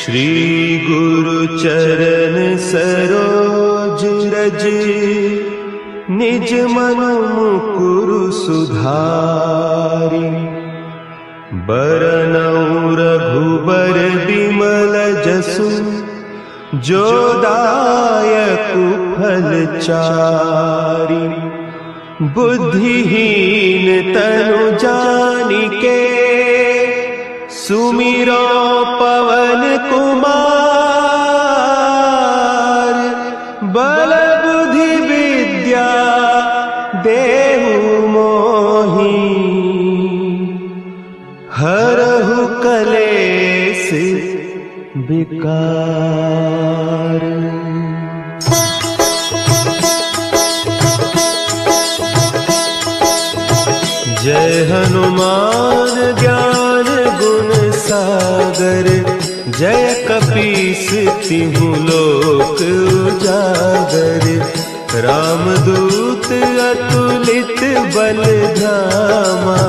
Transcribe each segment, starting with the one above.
श्री गुरु चरण सरोज रज, निज मन मुकुरु सुधारि। बरनउँ रघुबर बिमल जसु, जो दायकु फल चारि। बुद्धिहीन तनु जानिके, सुमिरो पवन कुमार। बल बुद्धि विद्या देहु मोहि, हरहु कलेस विकार। जय हनुमान ज्ञान गुण सागर, जय कपीस तिहु लोक उजागर। रामदूत अतुलित बल धामा,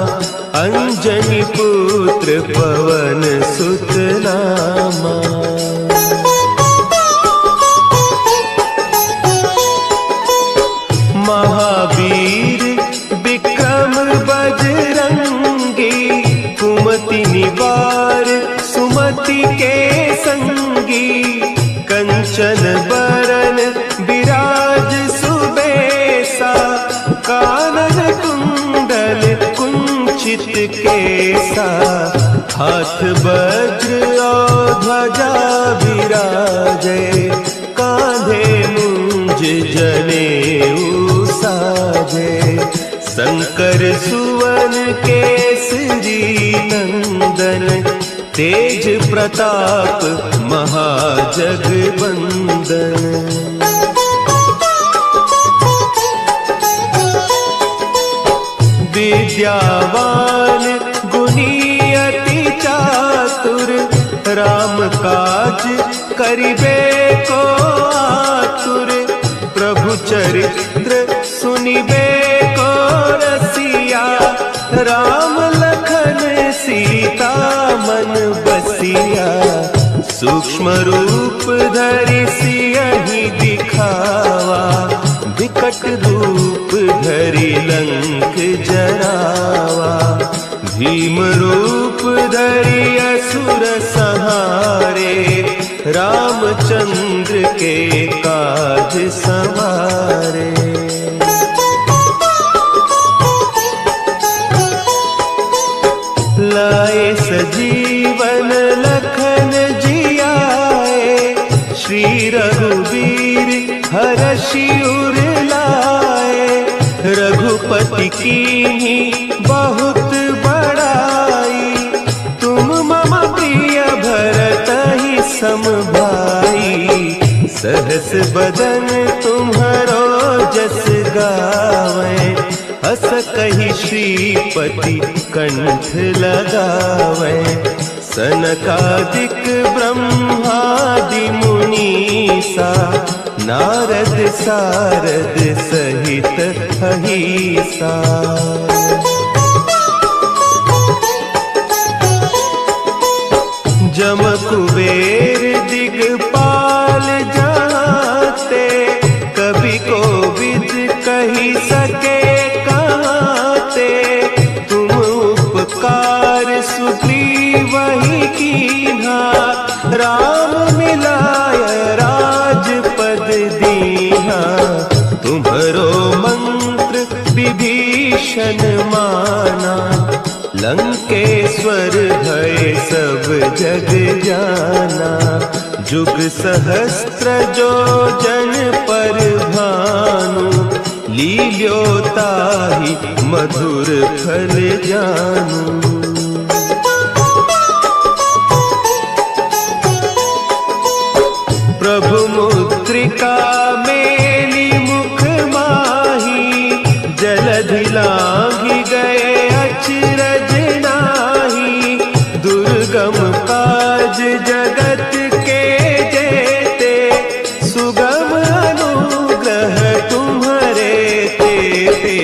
अंजनी पुत्र पवन सुत नामा। महावीर विक्रम बजरंगी, कुमति निवार सुमति के संगी। कंचन बरन विराज सुबेसा, कानन कुंडल कुंचित केसा। हाथ वज्र और ध्वजा विराजे, कांधे मूंज जनेऊ साजे। शंकर सुवन केसरी नंदन, तेज प्रताप महाजगवंदन। विद्यावान गुणी अति चातुर, राम काज करिबे को आतुर। प्रभु चरित्र सुनिबे को रसिया, राम लखन सीता मन बसिया। सूक्ष्म रूप धरि सियहि दिखावा, विकट रूप धरि लंक जरावा। भीम रूप धरि असुर संहारे, रामचंद्र के काज सवारे। लाए सजीवन लखन जियाए, श्री रघुवीर हरषि उर लाए। रघुपति कीन्ही बहुत बड़ाई, तुम मम प्रिय भरतहि सम भाई। सहस बदन तुम्हरो जस गावें, हस कहि श्रीपति कंठ लगावें। सनकादिक ब्रह्मादि मुनीसा, नारद सारद सहित अहीसा। जम कुबेर दिगपाल जाते, कवि कोविद कहि सके कहते। तुम उपकार सुग्रीवहि कीन्हा, राम मिलाय राजपद दीन्हा। तुम्हरो मंत्र विभीषण माना, लंकेश्वर भय सब जग जाना। जुग सहस्त्र जो जन पर भानु, लील्योताहि मधुर फल जानू। प्रभु मुद्रिका मेली मुख माही, जलधि लांघि गए अचरज नाही। दुर्गम काज जगत के जेते, सुगम अनुग्रह तुम्हरे तेते।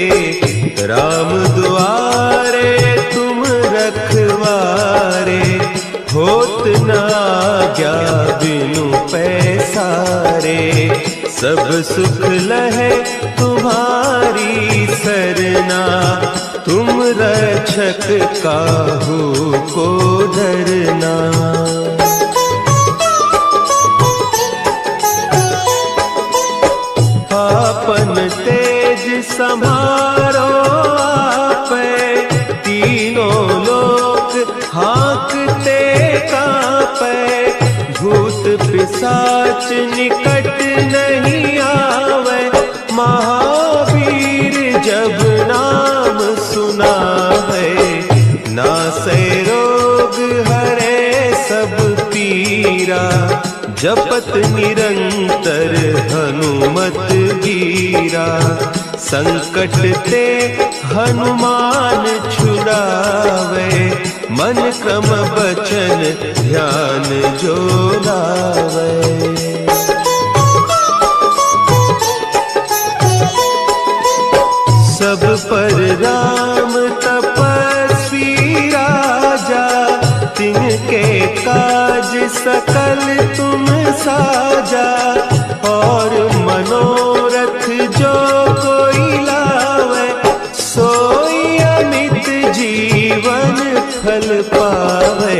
राम दुआरे तुम रखवारे, होत न आज्ञा बिनु पैसारे। सब सुख लहे तुम्हारी सरना, तुम रक्षक काहू को डरना। आपन तेज संभारो आपे, तीनों लोक हाँकते कांपे। भूत पिशाच निकट नहीं आवे, महावीर जब नाम सुनावे। नासै रोग हरे सब पीरा, जपत निरंतर हनुमत वीरा। संकट ते हनुमान छुड़ावे, मन क्रम बचन ध्यान जो लावे। सब पर राम तपस्वी राजा, तिनके काज सकल तुम साजा। और मनोरथ जो कोई लावे, सोई अमित जीवन फल पावे।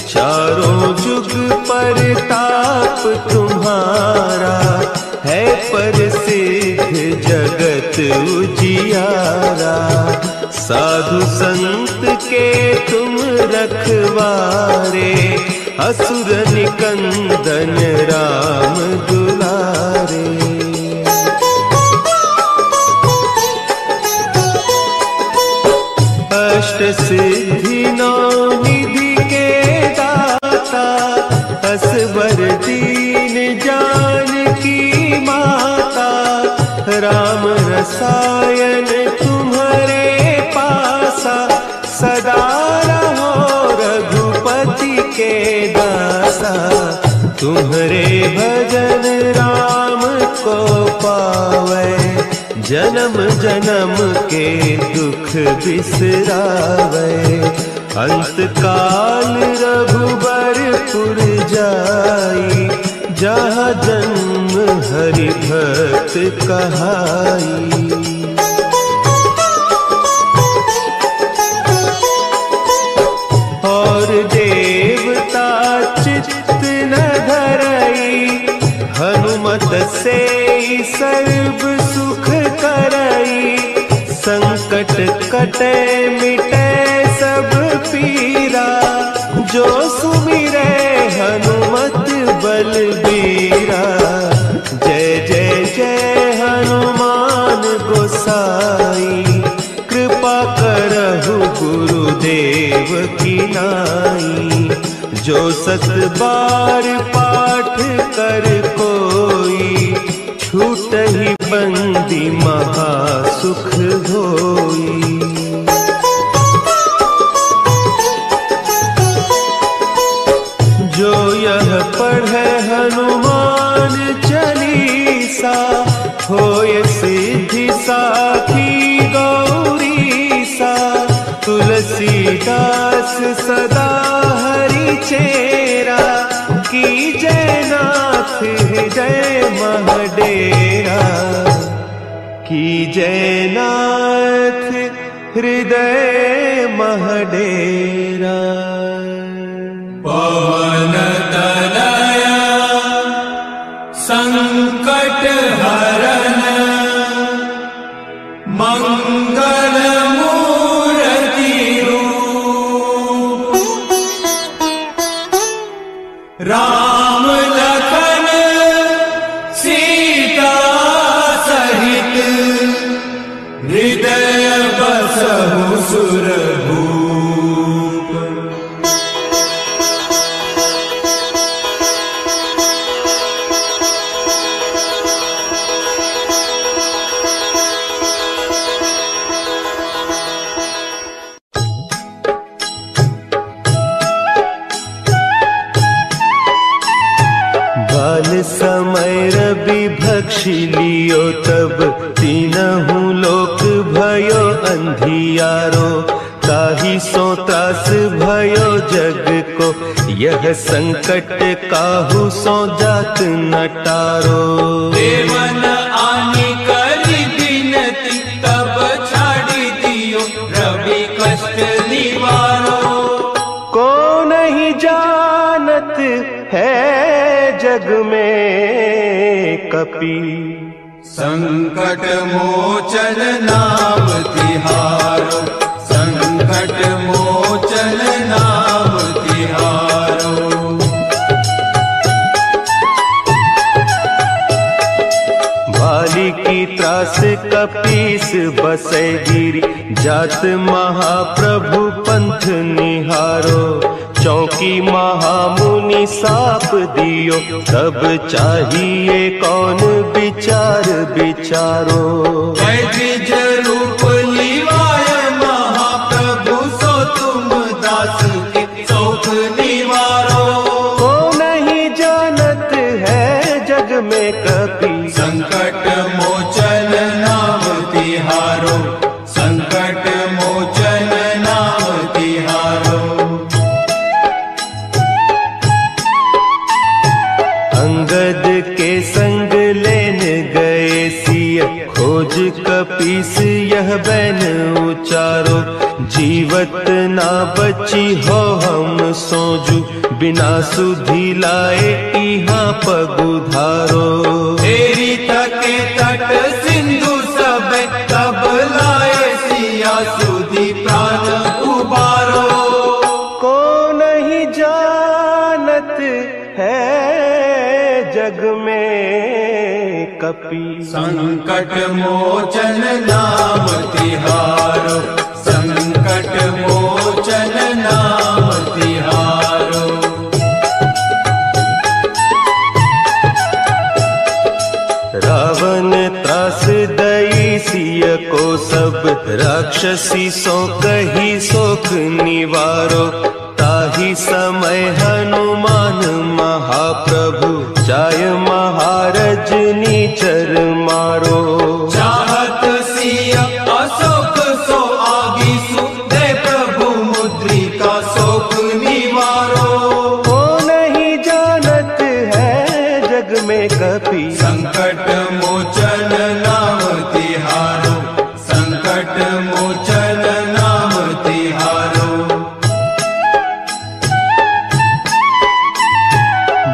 चारों जुग परताप तुम्हारा, है प्रसिद्ध जगत उजियारा। साधु संत के तुम रखवारे, असुर निकंदन राम दुलारे। अष्ट सिद्धि नौ निधि के दाता, असवर दीन जानकी माता। राम रसायन तुम्हारे पासा, सदा रहो रघुपति के दासा। तुम्हारे भजन राम को पावे, जन्म जन्म के दुख बिसरावे। अंत काल रघुबरपुर जाई, जहाँ जन्म हरि भक्त कहाई। और देवता चित्त न धरई, हनुमत से सर्व सुख करई। संकट कटे मिटे सब पीरा, जो सुमिरे हनुमत बलबीरा। जय जय जय हनुमान गोसाई, कृपा करहु गुरुदेव की नाई। जो सत बार पाठ कर कोई, छूटहि बंदी महासुख होई। जो यह पढ़े हनुमान चालीसा, होय सिद्धि साखी गौरीसा। तुलसीदास सदा हरि चेरा, कीजय नाथ हृदय महडेरा। कीजय नाथ हृदय महडेरा। पवन तनया संकट हरन, मंगल मूर्ति रूप। राम लखन सीता सहित, हृदय बसहु सुरभूप। समय रवि भक्षी लियो, तब तीनहु लोक भयो अंधियारो। ताहि सो त्रास भयो जग को, यह संकट काहू सो जात न टारो। देवन आनी करी बिनती, तब छाड़ी दियो रवि कष्ट निवारो। को नहीं जानत है जग में कपि, संकट मोचन नाम तिहारो, संकट मोचन नाम तिहारो। भाली की त्रास कपीस बसे गिरी, जात महाप्रभु पंथ निहारो। चौकी महामुनि साप दियो, तब चाहिए कौन विचार विचारो। द्विज रूप लिवाय महाप्रभु, सो तुम दास के शोक निवारो। को नहीं जानत है जग में कपि, संकट मोचन नाम तिहारो, संकट मोचन नाम तिहारो। अंगद के संग लेन गए सिय, खोज कपीस यह बैन उचारो। जीवत ना बची हो हम सोजू, बिना सुधि लाए यहाँ पगुधारो। तेरी तके तट सिंधु सब, तब लाए सिया सुधि प्राण उबारो। को नहीं जानत है जग में कपि, संकट मोचन नाम तिहारो, संकट मोचन नाम तिहारो। रावण त्रास दई सिय को, सब राक्षसी सो कही सोख निवारो। ताही समय हनुमान महाप्रभु, जाय महारज नीचर मारो। चाहत सिया अशोक सो आगीसु, दे प्रभु मुद्रिका शोक निवारो। को नहीं जानत है जग में कपि, संकट मोचन नाम तिहारो, संकट मोचन नाम तिहारो।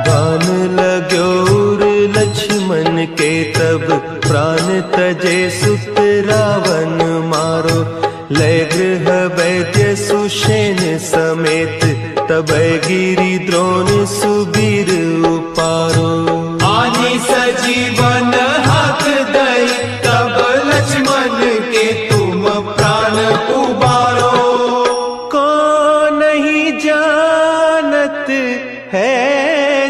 बान लाग्योर लक्ष्मण के, तब प्राण तजे सुत रावण मारो। लय गृह वैद्य सुषेण समेत, तब गिरि द्रोण सुबीर उपारो। आनी सजीवन हाथ दई, तब लक्ष्मण के तुम प्राण उबारो। को नहीं जानत है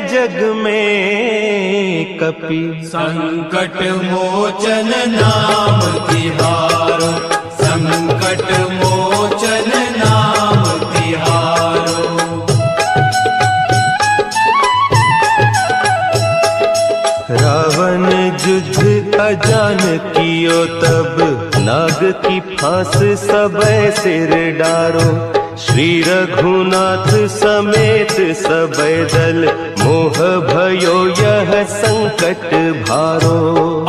जग में कपि, संकट मोचन नाम तिहारो, संकट मोचन नाम तिहारो। रावण युद्ध अजान कियो, तब नाग की फांस सब सिर डारो। श्री रघुनाथ समेत सब दल, मोह भयो यह संकट भारो।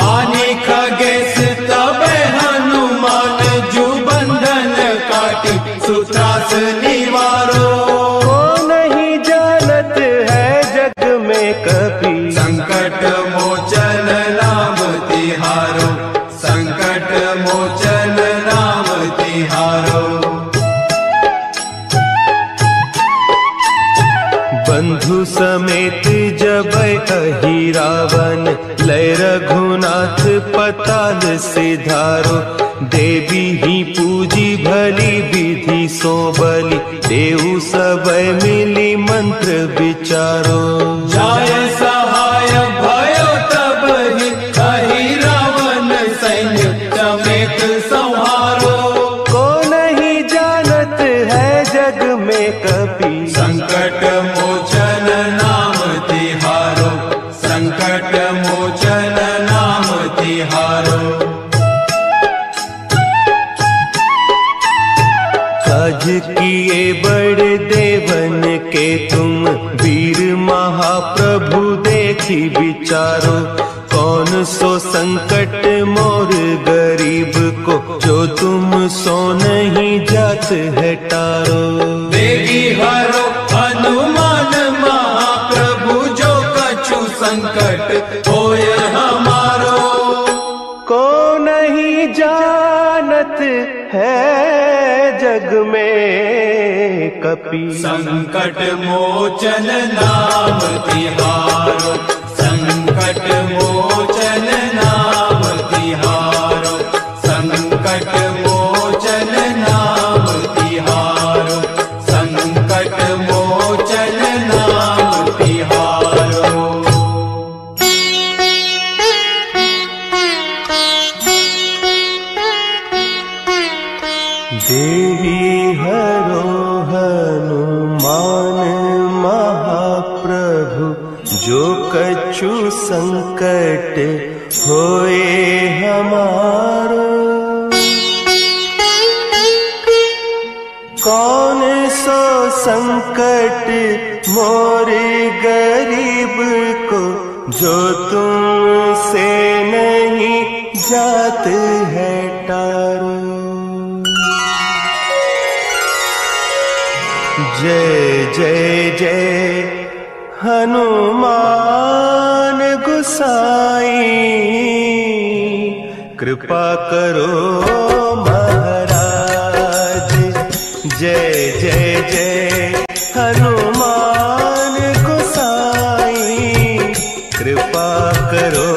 आने खगेश तब हनुमान, जु बंधन काटी सुत्रास निवारो। को नहीं जानत है जग में कपि, संकट मोचन नाम तिहारो, संकट मोचन नाम तिहारो। बंधु समेत जब अहि रावण, लय रघुनाथ पताल सिधारो। देवी ही पूजी भली विधि सो बलि, देव सब मिली मंत्र विचारो। जाय सहाय भयो तब ही, कही रावण सैन्य समेत संहारो। को नहीं जानत है जग में कपि, संकट मोचन नाम तिहारो, संकट मोचन नाम तिहारो। काज किए बड़ देवन के, के तुम वीर महाप्रभु देखी विचारो, कौन सो संकट मोर गरीब को, जो तुम सो नहीं जात है टारो। देगी हरो हनुमान महाप्रभु, जो कछु संकट होय हमारो। को नहीं जानत है जग में कपि, संकट मोचन नाम तिहारो, संकट मोचन नाम तिहारो, संकट मोचन नाम तिहारो, संकट मोचन नाम तिहारो। देहि हरो हनुमान महाप्रभु, जो कछु संकट होए हमारो। कौन सो संकट मोर गरीब को, जो तुमसे नहीं जात है टारो। जय जय जय हनुमान गुसाई, कृपा करो महाराज। जय जय जय हनुमान गुसाई, कृपा करो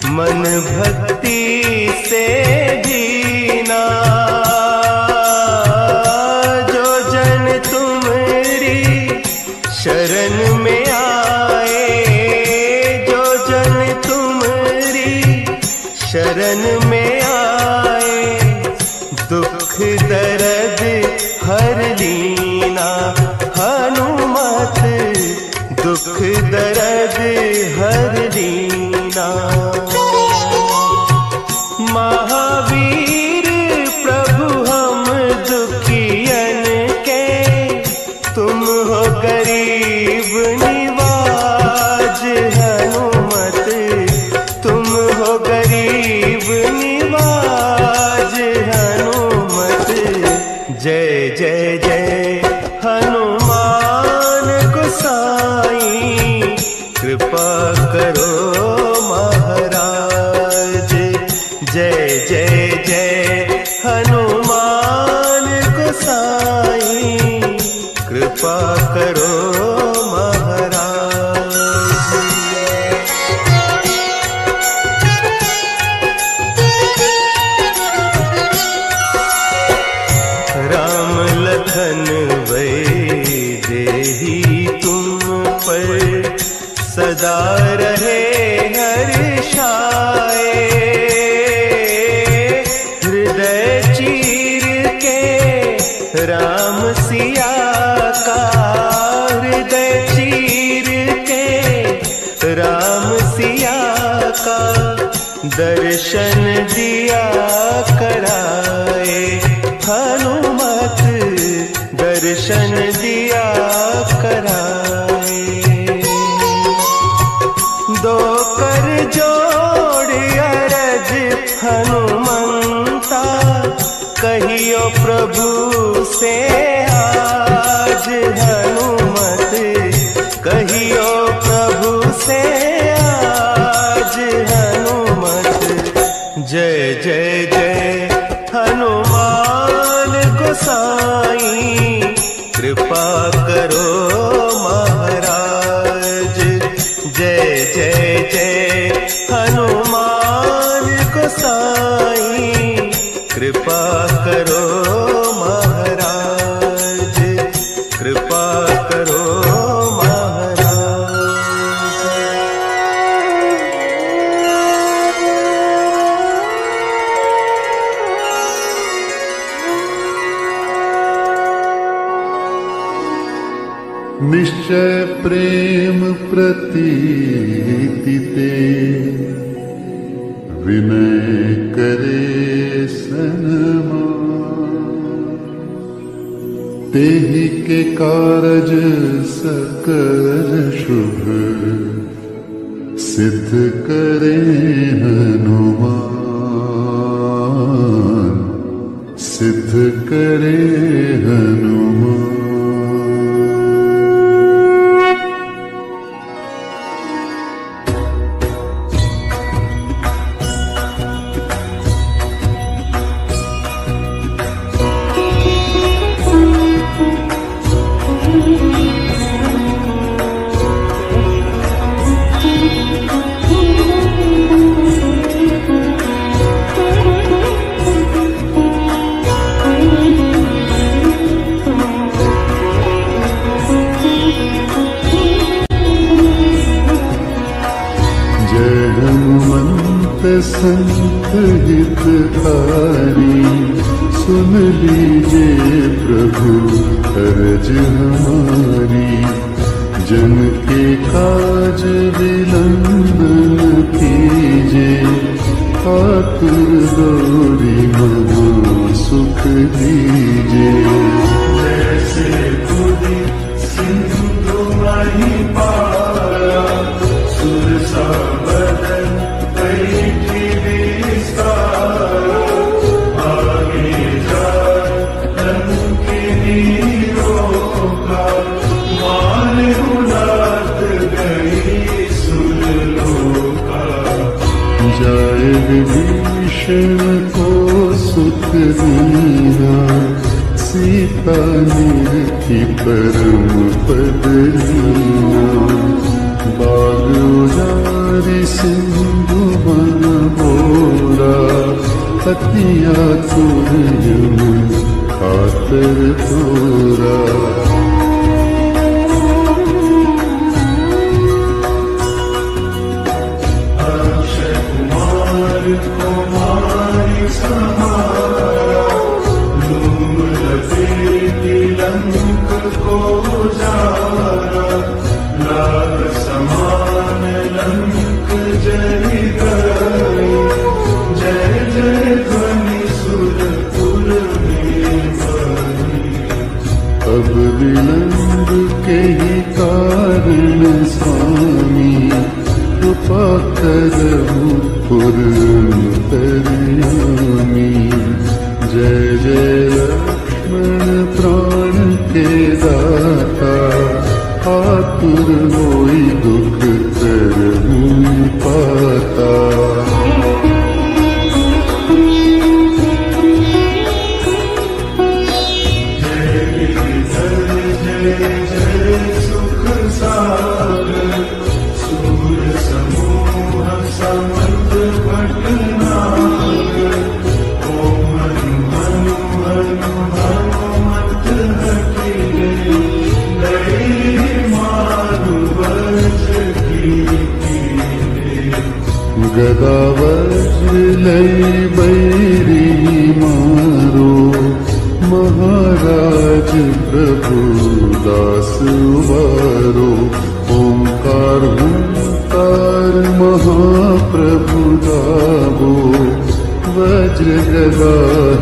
मन भक्ति से दीना। जो जन तुम्हारी शरण में आए, जो जन तुम्हारी शरण में आए, दुख दर्द हर लीना। हनुमत दुख दर्द हर लीना। महावीर प्रभु हम दुखियन के, तुम हो गरीब निवाज। हनुमत तुम हो गरीब निवाज। हनुमत जय जय जय हनुमान गोसाई, कृपा करो महाराज। जय जय जय हनुमान गोसाई, कृपा करो महाराज। राम लखन वैदेही तुम पर सदा रहे हर्षाए। हृदय चीर के राम सिया का, हृदय चीर के राम सिया का, दर्शन दिया कराए। हनुमत दर्शन दिया कराए। दो कर जोड़ अरज हनुमंता, कहियो प्रभु से आज। हनुमत कहियो प्रभु से आज। हनुमत जय जय जय हनुमान गोसाई, कृपा करो महाराज। जय जय जय हनुमान गोसाई, कृपा करो महाराज। कृपा करो महाराज। निश्चय प्रेम प्रतीति ते विनय करे सन्मान। तेहि के कारज सकल शुभ सिद्ध करे हनुमान, सिद्ध करे हनुमान। संत हितकारी सुन लीजिए प्रभु अर्ज हमारी। जन के काज विलंब न कीजिए, आतुर दौड़ी महा सुख दीजिए। जैसे खुदी सिंधु माही पारा, सुर सा बदन बैठी विस्तारा। आगे जाए लंकिनी रोका, मान उलात गई सुरलोका। जाए विभीषण को सुख दीना, सीता निरखी परम पद लीना। बाग उजारी सिंधु बन बोरा, अति आतुर जन खातर तोरा। अक्षय कुमार कुमारी समारा, लूम लपेटी लंक को जारा। लाल समान लंक जरि गई, जय जय ध्वनि सुरपुर में बनी। अब विलंब के ही कारण स्वामी, कृपा करहु पुरंतर्यामी। जय जय लक्ष्मण प्राण के दाता, आतुर होई दुख करहु पाता। जय गिरिधर जय जय सुख सागर, सूर समूह समर्थ भटनागर। ओम हनु हनु हनु हनुमत हठिले, गदा वज्र लई बैरी मारो। महाराज प्रभु दास उबारो। ओंकार हुंकार महाप्रभु गावो, वज्र गदा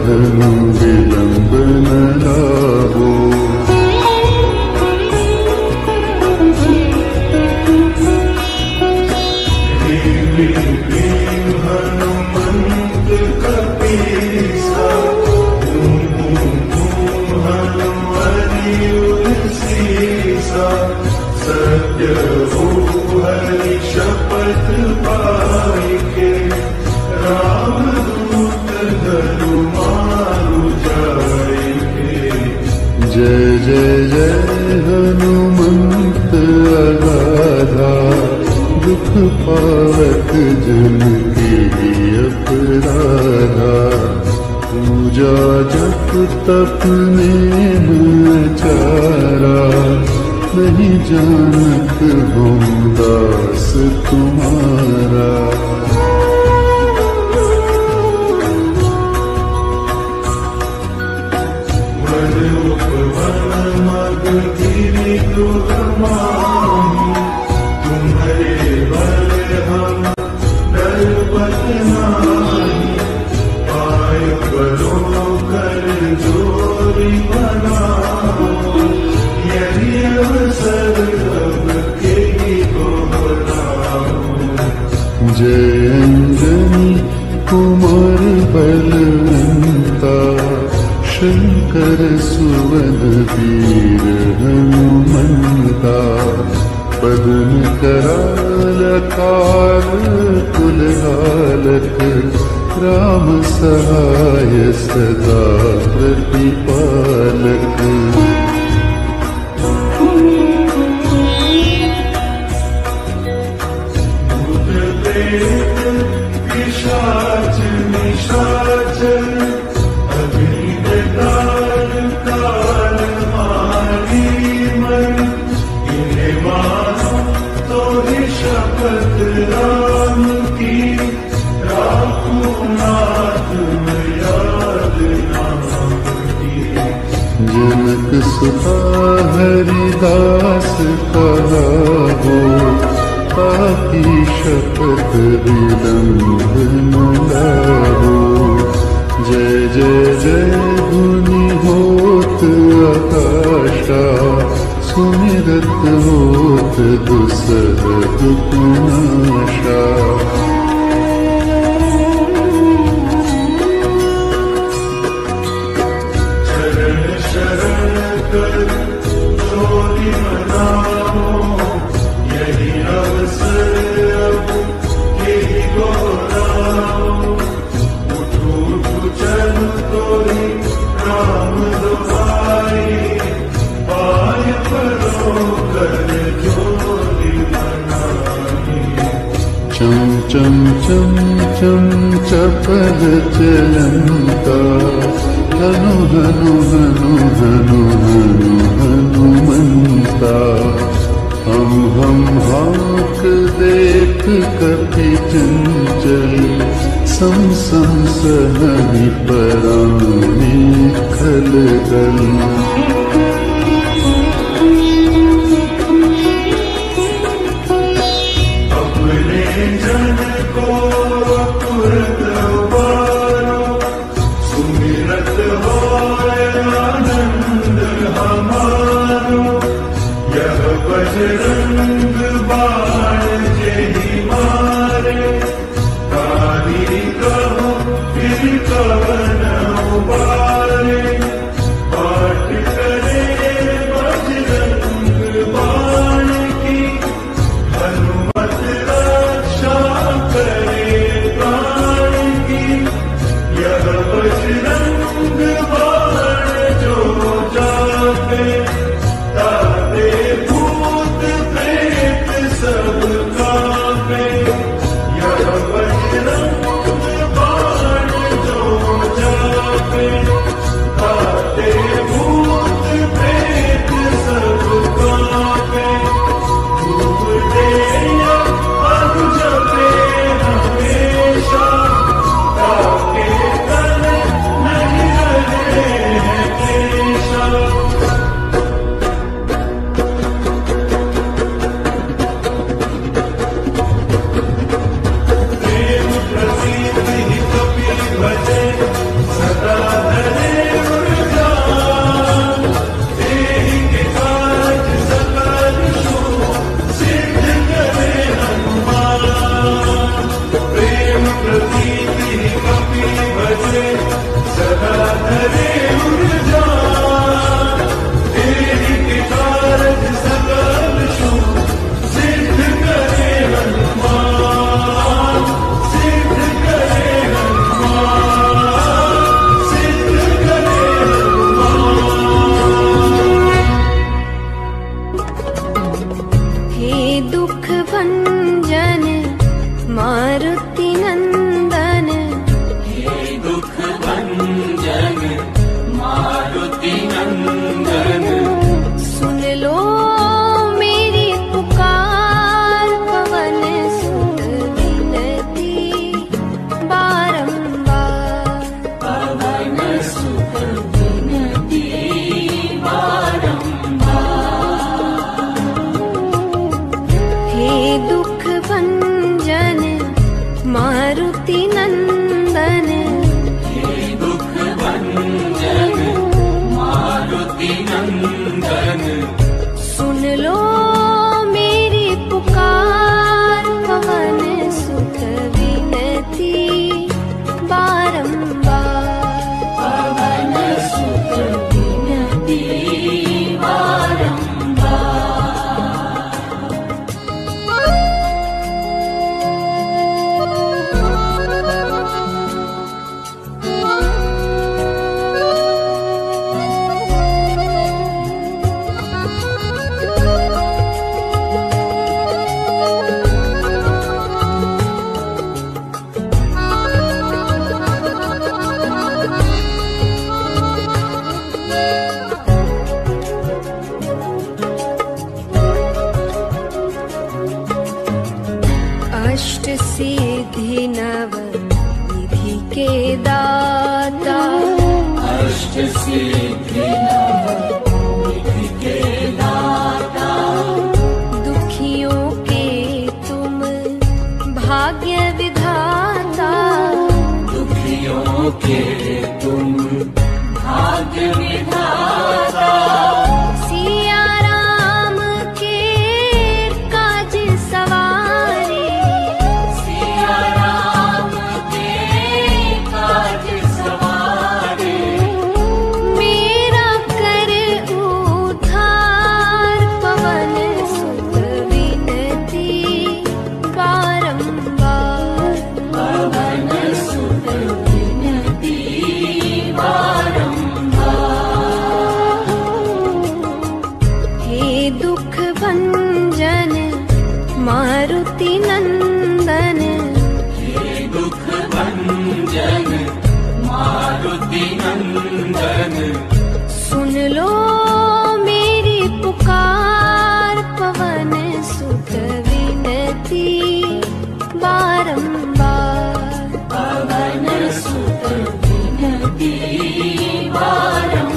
हनु विलंब न लावो। हनुमंत कपीसा, धूम धूम धूम हनुमति उसीसा। सत्य हो हरि शपथ पाई के, राम दूत धरु मारु जाएंगे। जय जय जय हनुमंत अगाधा, दुख पावत जन के अपराधा। पूजा जप तप नेम चारा, नहीं जानत हम दास तुम्हारा। वन उपवन मग गिरि दुह सुवन वीर हनुमंता पद्म कराल काल कुलहालक राम सहाय सदा प्रतिपालक। भूत प्रेत पिशाच निशाचर अभीत काल काल मारी मन इन्हें मानो तो ही शपथ राम की जनक सुता हरिदास कहा हो पापी शपथ विलंब न लाहो। जय जय जय धुनि होत आकाशा सुमिरत होत दुसह दुखनाशा। चम चम चम चम चपल चलंता हनु हनु हनु हनु हनु हनुमंता। हम हाक देख कपि चंचल सम सम सहनि परानी खलदल। बजरंग बाण जेहि मारे काली कहो फिर कवन उबारे। पाठ करे बजरंग बाण की हनुमत रक्षा करे प्राण की। यह बजरंग बाण जो जापे ताते भूत प्रेत सब कांपे। यह बजरंग बाण जो जापे ताते भूत प्रेत सब कांपे। धूप दे अग जपे हमेशा ताके तन नहीं रहे हैं क्लेशा। सदा धरे उर्जान तेहि के काज सकल सिद्ध करे हनुमान। प्रेम प्रतीति कपि भजे सदा धरे उर्जान तेहि के काज सकल सिद्ध करे हनुमान। सिद्ध करे दुख भंजन मारुति नंदन। हे दुख भंजन मारुति नंदन। सुन लो मेरी पुकार पवन सुत विनती बारंबार। पवन सुत विनती बारंबार। हे दुख भंजन मारुति नंदन। हे दुख भंजन मारुति नंदन। सुन लो मेरी पुकार पवन सुत विनती बारंबार। पवन सुत विनती के दाता, अष्ट सिद्धि नवनिधि के दाता, दुखियों के तुम भाग्य विधाता, दुखियों के तुम भाग्य विधाता, सिया राम के काज सवारे, सिया राम के काज सवारे, मेरा कर उद्धार, पवन सुत विनती बारंबार, पवन सुत विनती बारंबार, हे दुख भंजन मारुति नंदन, हे दुख भंजन मारुति नंदन, सुन लो मेरी पुकार, पवन सुत विनती बारंबार, पवन सुत विनती बारंबार,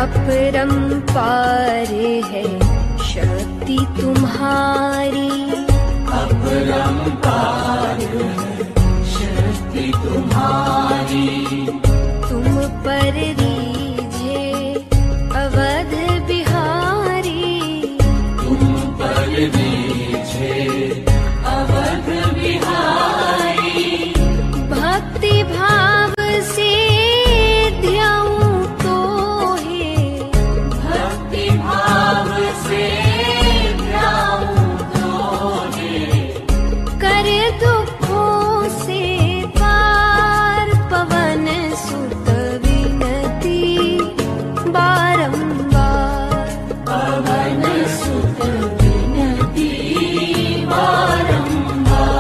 अपरंपार है शक्ति तुम्हारी, अपरंपार है शक्ति तुम्हारी, तुम पर रीझे अवध बिहारी, तुम पर दीछे अवध बिहारी, भक्ति भाव से ध्याऊं तो है, भक्ति भाव से ध्याऊं तोहे, कर दुखों से पार, पवन सुत विनती बारंबार, पवन सुत विनती बारंबार,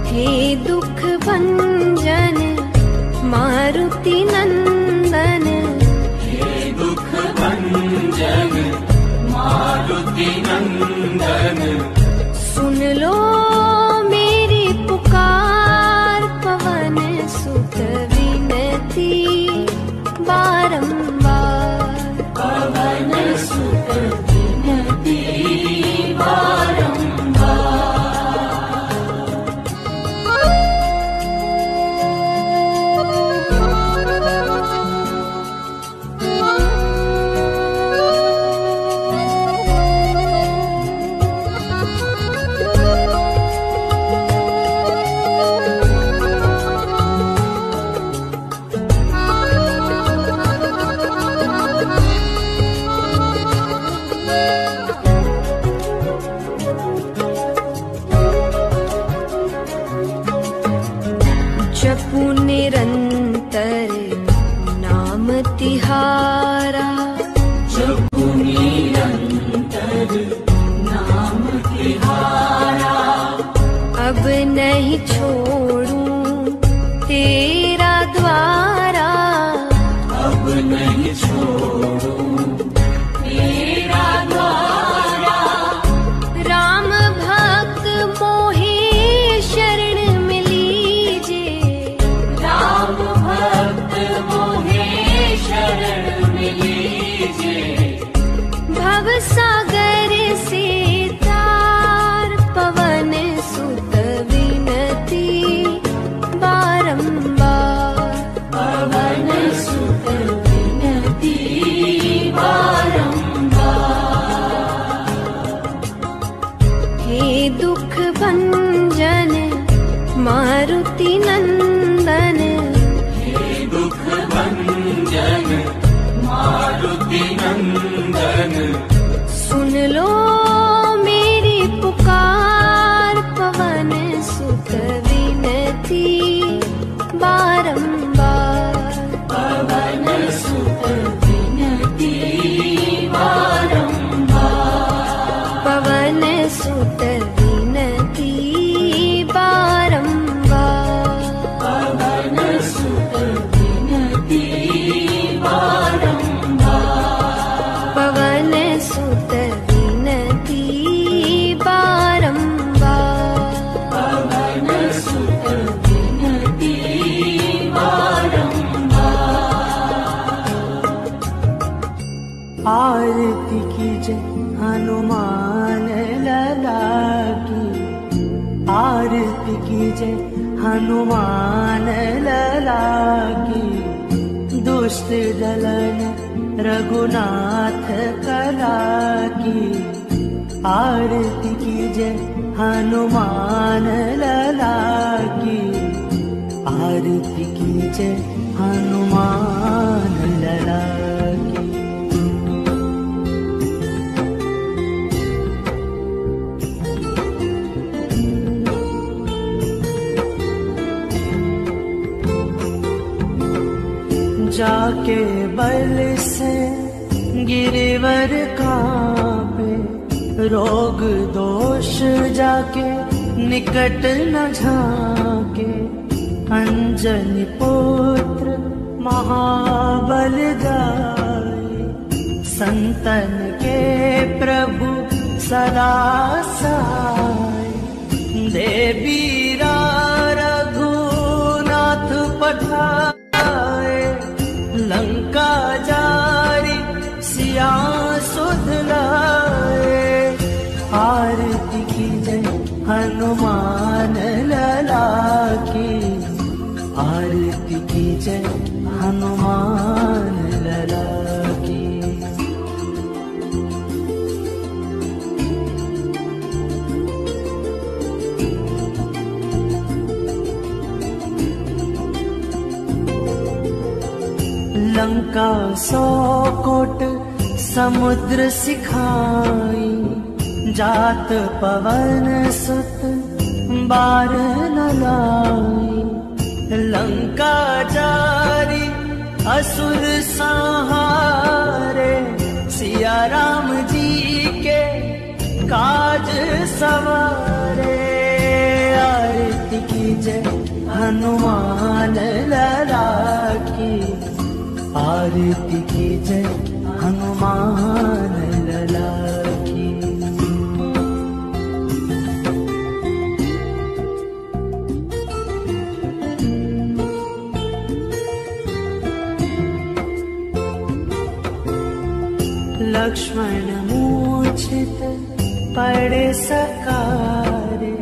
हे दुख भंजन मारुति नंदन, हे दुख भंजन मारुति नंदन, सुन लो मेरी पुकार, पवन सुत विनती बारंबार, पवन सुत विनती बारंबार, जपू निरंतर नाम तिहारा, जपू निरंतर नाम तिहारा, अब नहीं छोड़ूं तेरा द्वारा, अब नहीं छोड़ूं तेरा द्वारा, राम भक्त मोहे शरण में लीजिए, राम भक्त मोहे शरण में लीजिए, भव सागर से तार, पवन सुत विनती हनुमान लला की, दुष्ट दलन रघुनाथ कला की। आरती कीजय हनुमान लला की, आरती कीजय हनुमान लला की। जाके बल से गिरिवर कांपे, रोग दोष जाके निकट न झाके। अंजनी पुत्र महाबल गाए, संतन के प्रभु सदा सहाय। देवीरा रघुनाथ पठाए, लंका जारी सिया सुध लाए। आरती कीजय हनुमान लला की, आरती कीजय हनुमान लला की। लंका 100 कोट समुद्र सिखाई, जात पवन सुत बार न लाई। लंका जारी असुर संहारे, सिया राम जी के काज सवारे। आरती कीजय हनुमान लला की, आरती कीजय हनुमान लला की। लक्ष्मण मूर्छित पड़े सकारे,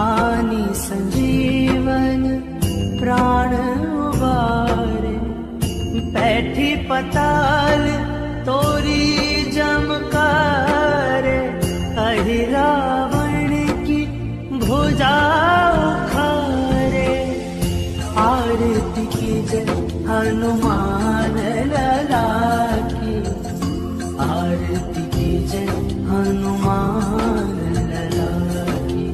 आनी संजीवन प्राण उबारे। बैठी पताल तोरी जमकारे, अहि रावण की भुजा उखारे। आरती कीजय हनुमान लला की, आरती कीजय हनुमान लला की।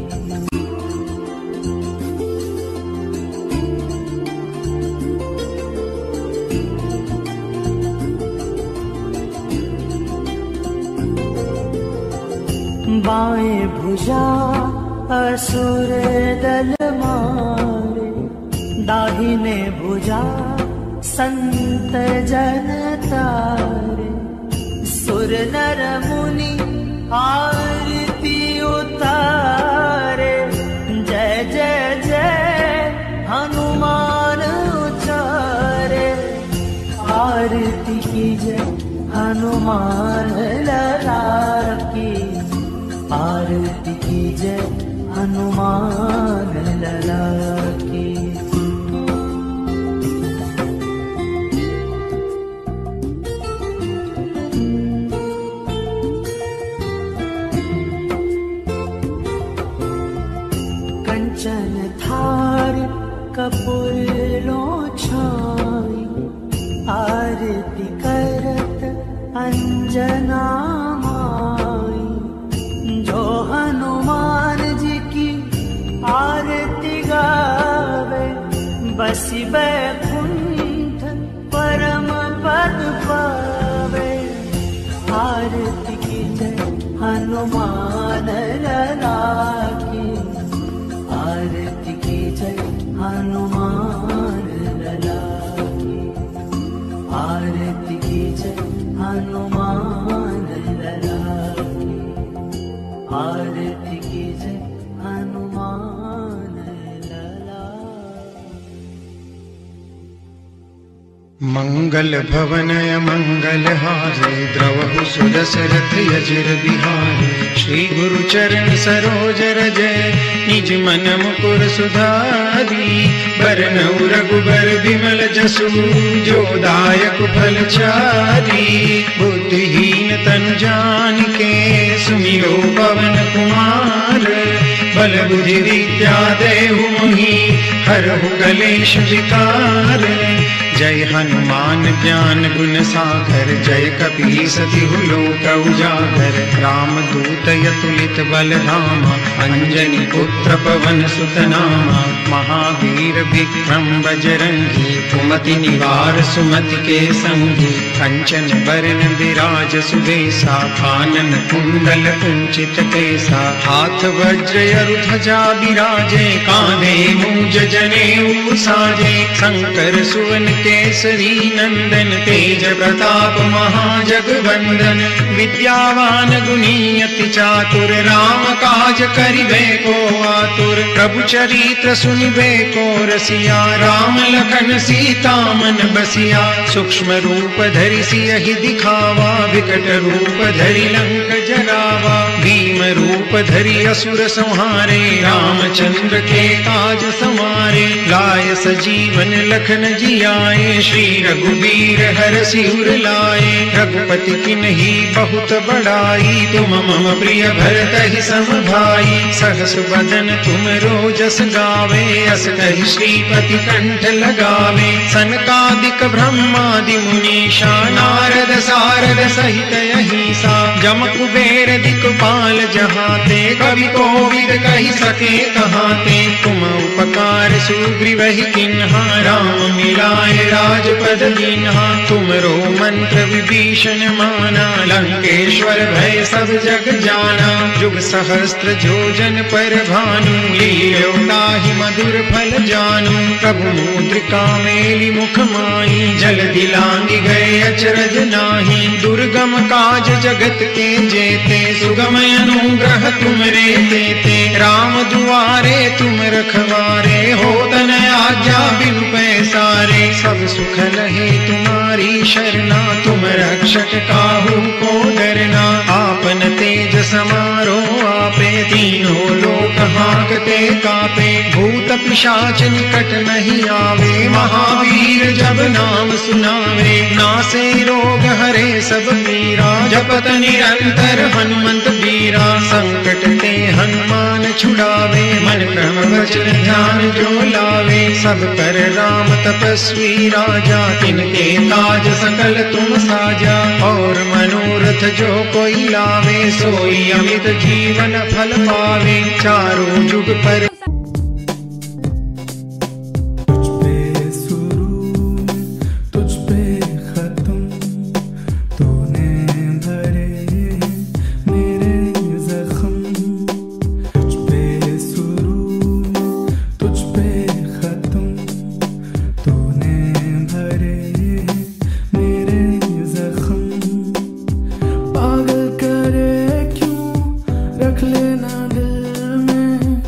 बाएं भुजा असुर दल मारे, दाहिने भुजा संत जन तारे। सुर नर मुनि आरती उतारे, जय जय जय हनुमान उचारे। आरती कीजय हनुमान लला की, आरती कीजय हनुमान लला की। कंचन थार कपूर लो छाई, आरती करत अंजना माई। जो हनुमान जी की आरती गावे, बसी बैकुंठ परम पद पावे। आरती कीजय हनुमान लला की, आरती कीजय हनुमान लला की। आरती कीजय हनुमान लला की, आरती कीजय हनुमान लला। मंगल भवनय मंगल हारे द्रवहु सुदशरथ यजिर बिहारे श्री गुरु चरण सरोज रजय निज मन मुकुर सुधारी बरनउ रघुबर बिमल जसु जो दायक फल चारी बुद्धिहीन तनु जानिके सुमिरो पवन कुमार बल बुद्धि विद्या देहु मोहि हरहु कलेश विकार जय हनुमान ज्ञान गुण सागर जय कपीस तिहु लोक उजागर राम दूत यतुलित बल धामा अंजनी पुत्र पवन सुत नामा महावीर विक्रम बजरंगी कुमति निवार सुमति के संगी कंचन बरन विराज सुबेसा कानन कुंडल कुंचित केसा हाथ वज्र ध्वजा बिराजे कांधे मूंज जनेऊ साजे शंकर सुवन केसरी नंदन तेज प्रताप महाजगवंदन विद्यावान गुणी अति चातुर राम काज करिबे को आतुर प्रभु चरित्र सुनिबे को रसिया राम लखन सीता मन बसिया सूक्ष्म रूप धरि सियहि दिखावा विकट रूप धरि लंक जरावा भीम रूप धरि असुर संहारे रामचंद्र के काज समारे लाय सजीवन लखन जियाए श्री रघुवीर हर सिर लाए रघुपति किन्ही बहुत बड़ाई तुम मम प्रिय भरत ही सम भाई सहस बदन तुम रोजस गावे अस कहि श्रीपति कंठ लगावे सनकादिक ब्रह्मादि मुनीषा नारद सारद सहित अहिसा जम कुबेर दिक्पाल जहाते कवि कोविद कहि सके कहाते तुम उपकार सुग्रीवहि किन्हा राम मिलाए राजपद दीन्हा तुमरो मंत्र विभीषण माना लंकेश्वर भय सब जग जाना जुग सहस्त्र जोजन पर भानु लील्यो ताहि मधुर फल जानू प्रभु मुद्रिका मेलि मुख माई जल दिलांगी गए अचरज नाही दुर्गम काज जगत के जेते सुगम अनुग्रह तुमरे तेते राम दुआरे तुम रखवारे हो तन आज्ञा बिनु पैसारे सब सुख लहे तुम्हारी शरणा तुम रक्षक काहू को डरना आपन तेज समारो आपे तीनों लोक हांकते कापे भूत पिशाच निकट नहीं आवे महावीर जब नाम सुनावे नासे रोग हरे सब पीरा जपत निरंतर हनुमंत बीरा संकट ते हनुमान छुड़ावे मन क्रम वचन ध्यान जो लावे सब पर राम तपस्वी राजा तिनके काज सकल तुम साजा और मनोरथ जो कोई लावे सोई अमित जीवन फल पावे चारों जुग पर रख लेना दिल में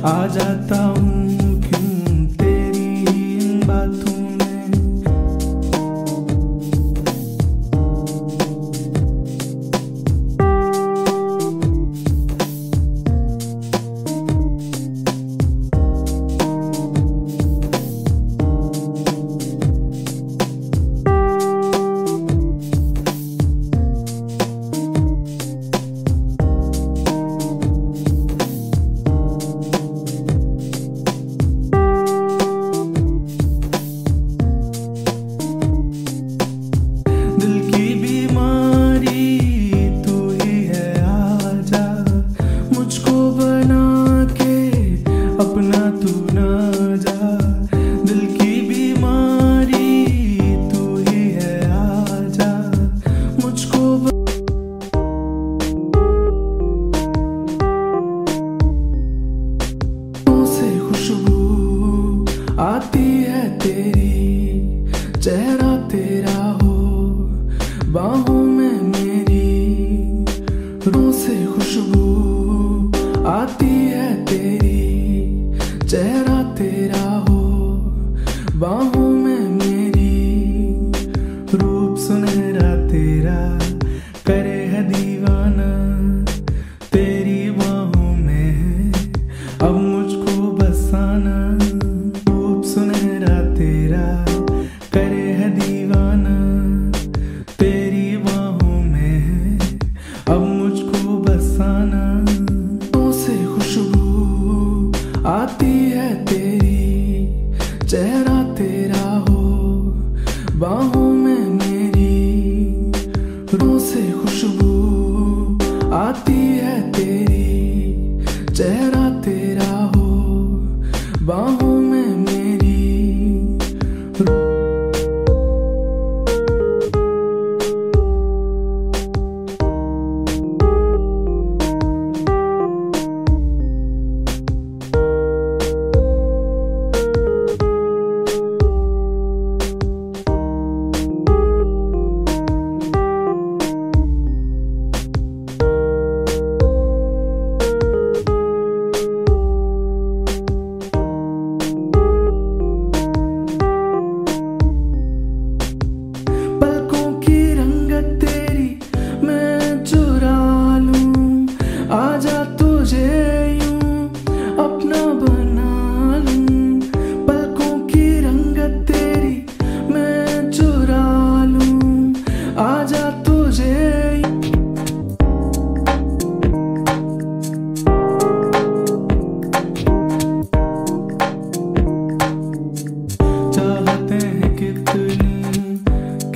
आ जाता हूँ क्यों तेरी इन बातों में। आती है तेरी, चेहरा तेरा हो बाहों में मेरी, रूह से खुशबू आती है तेरी, चेहरा तेरा हो बाहों में मेरी, रूप सुनहरा तेरा करे है दीवाना, तेरी बाहों में अब मुझको बसाना, सुनहरा तेरा करे है दीवाना, तेरी बाहों में अब मुझको बसाना, से खुशबू आती है तेरी, चेहरा तेरा हो बाहों में मेरी, रूह से खुशबू आती है तेरी, चेहरा तेरा हो बाहों में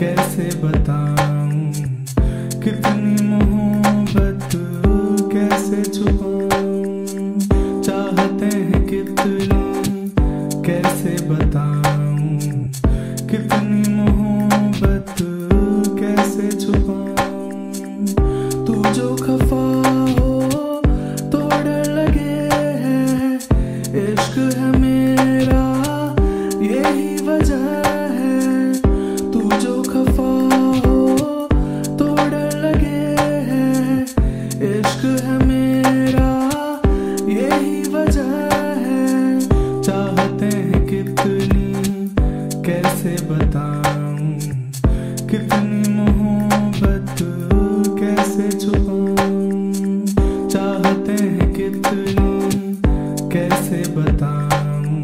कैसे बताऊं कितनी मोहब्बत कैसे छुपाऊं, चाहते हैं कितनी कैसे बताऊं कितनी मोहब्बत कैसे छुपाऊं, तू जो खफा हो तो डर लगे है, इश्क है मेरा यही वजह है, तू जो खफा हो तो डर लगे है, इश्क है मेरा यही वजह है, चाहते हैं कितनी कैसे बताऊं कितनी मोहब्बत कैसे छुपाऊं, चाहते हैं कितनी कैसे बताऊं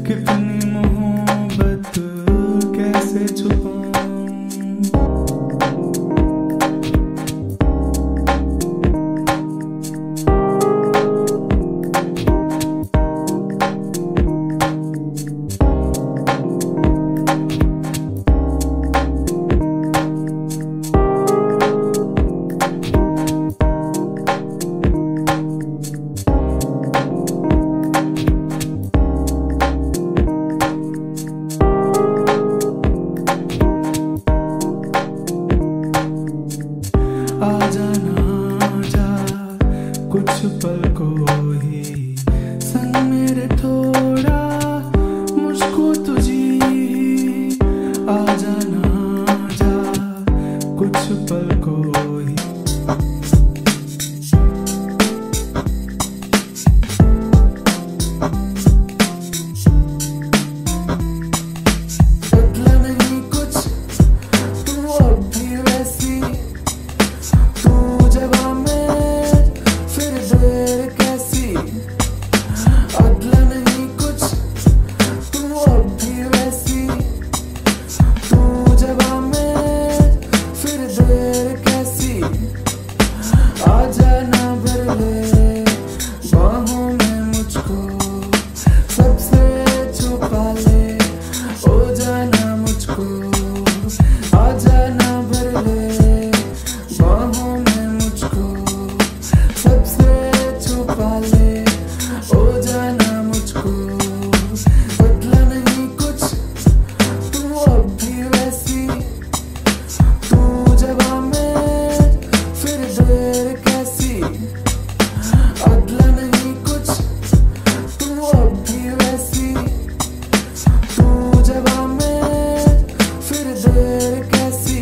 कितनी मोहब्बत कैसे छुपाऊं। आजा ना जा कुछ पल को ही संग मेरे थोड़ा मुझको तुझी, आजा ना जा कुछ पल को ही। अदला नहीं कुछ तू अब भी वैसी, तू जवां में फिर देर कैसी।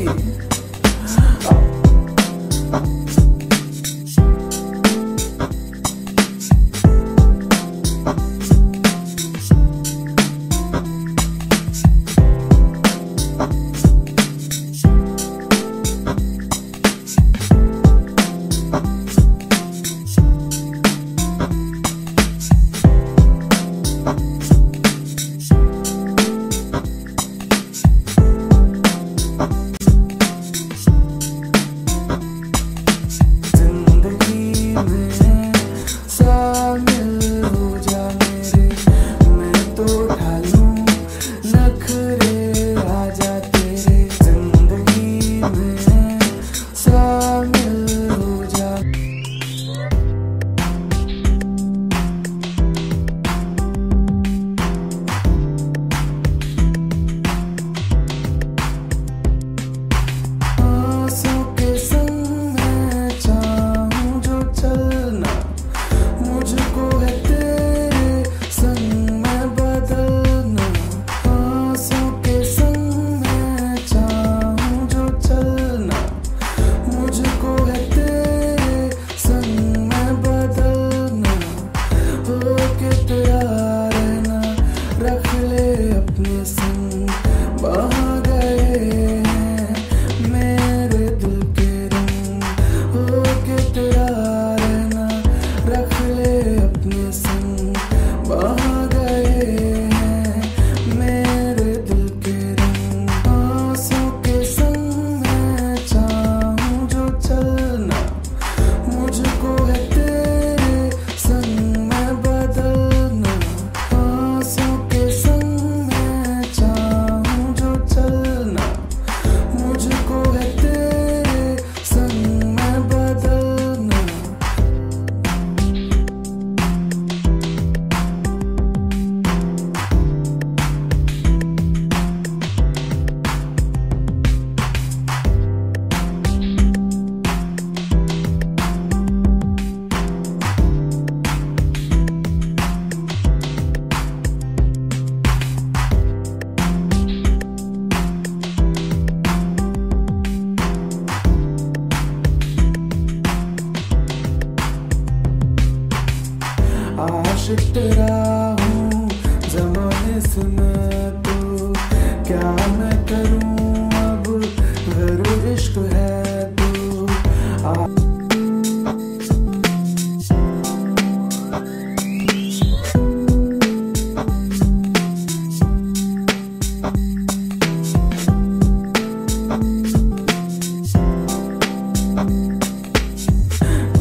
आशिक तेरा हूँ ज़माने से मैं, तो क्या मैं करूँ अब घर इश्क है तो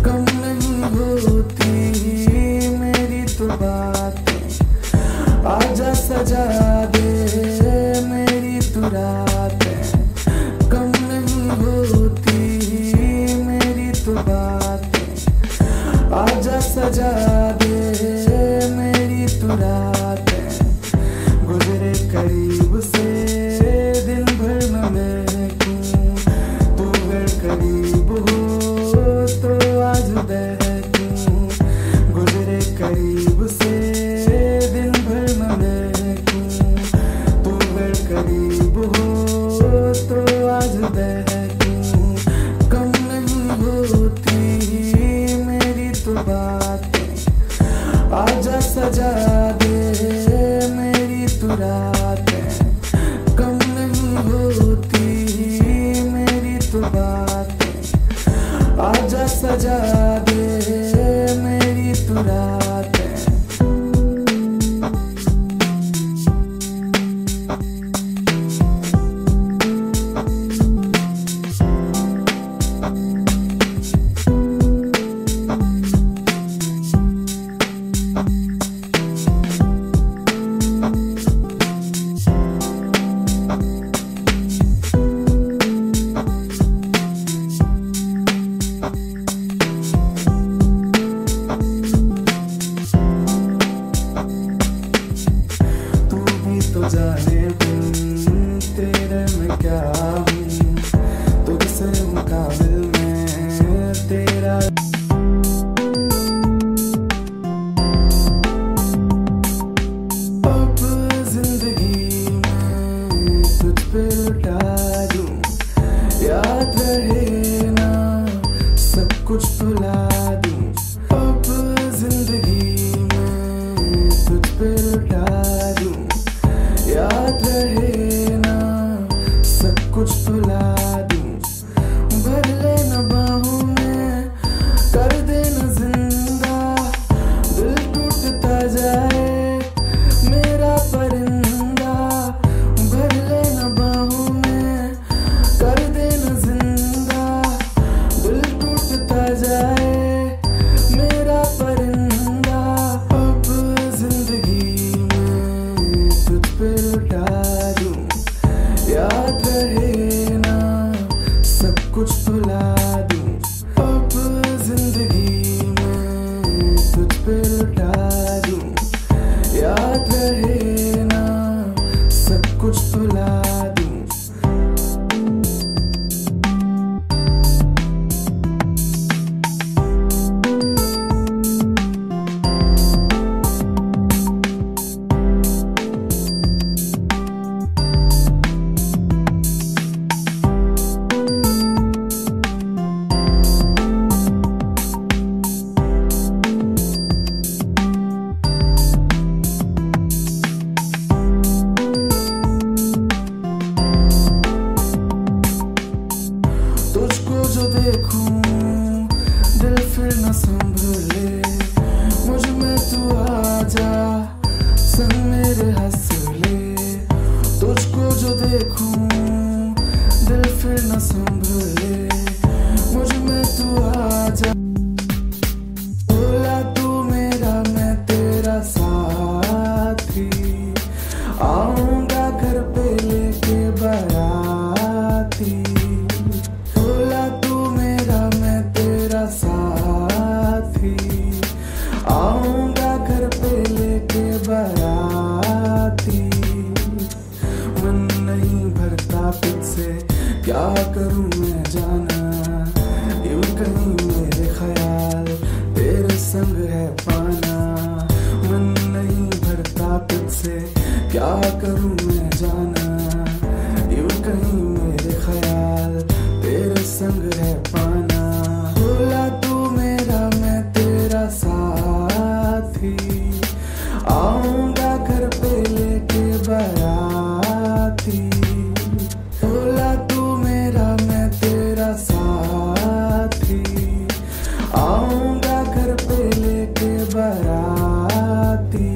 कम नहीं होती मेरी तो बातें, आजा सजा दे मेरी तू रातें। कम नहीं होती मेरी तो बातें, आजा सजा दे मेरी तू रातें। गुजरे करीब से दिन भर में मैं क्यों, तू अगर करीब हो तो आज बहकूं। गुजरे करीब से दिन भर में मैं क्यों, तू अगर करीब हो तो आज बहकूं। कम नहीं होती मेरी तो बातें, आजा सजा दे मेरी तू रातें। कम नहीं होती मेरी तो बातें, आजा सजा दे मेरी तू रातें। दूं। अब जिंदगी में तुझ पे लुटा दूं। याद रहे ना सब कुछ भुला दूं। भर लेना बाहों में कर देना जिंदा। दिल टूटता जाए मेरा परिंदा। भर लेना बाहों में कर देना जिंदा। दिल टूटता जाए मेरा परिंदा। अब जिंदगी में तुझ पे लुटा दूं। याद रहे ना सब कुछ भुला दूं। अब जिंदगी में तुझ पे लुटा दूं। याद रहे ना सब कुछ भुला दूं। तुझको जो देखूं दिल फिर न संभले। मुझ में तू आजा संग मेरे हंस ले। तुझको जो देखूं दिल फिर न संभले। मुझ में तू आजा। बोला तू मेरा मैं तेरा साथी। आऊंगा घर पे लेके बाराती। बोला तू मेरा मैं तेरा साथी। आऊंगा घर पे लेके बाराती। मन नहीं भरता तुझसे क्या करूं मैं जाना। यूं कहीं मेरे ख्याल तेरे संग है पाना। मन नहीं भरता तुझसे क्या करूं मैं जाना। यूं कहीं मेरे ख्याल तेरे संग है पाना। बोला तू मेरा मैं तेरा साथी। आऊंगा घर पे लेके बाराती। बोला तू मेरा मैं तेरा साथी। आऊंगा घर पे लेके बाराती।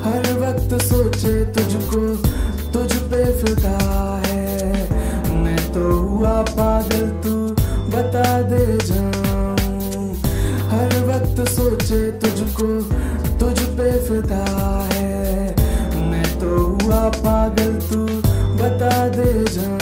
हर वक्त सोचे तुझको तुझ पे फिदा है। मैं तो हुआ पागल तू बता दे जाऊं। हर वक्त सोचे तुझको तुझ पे फिदा है। मैं तो हुआ पागल तू बता दे जाऊं।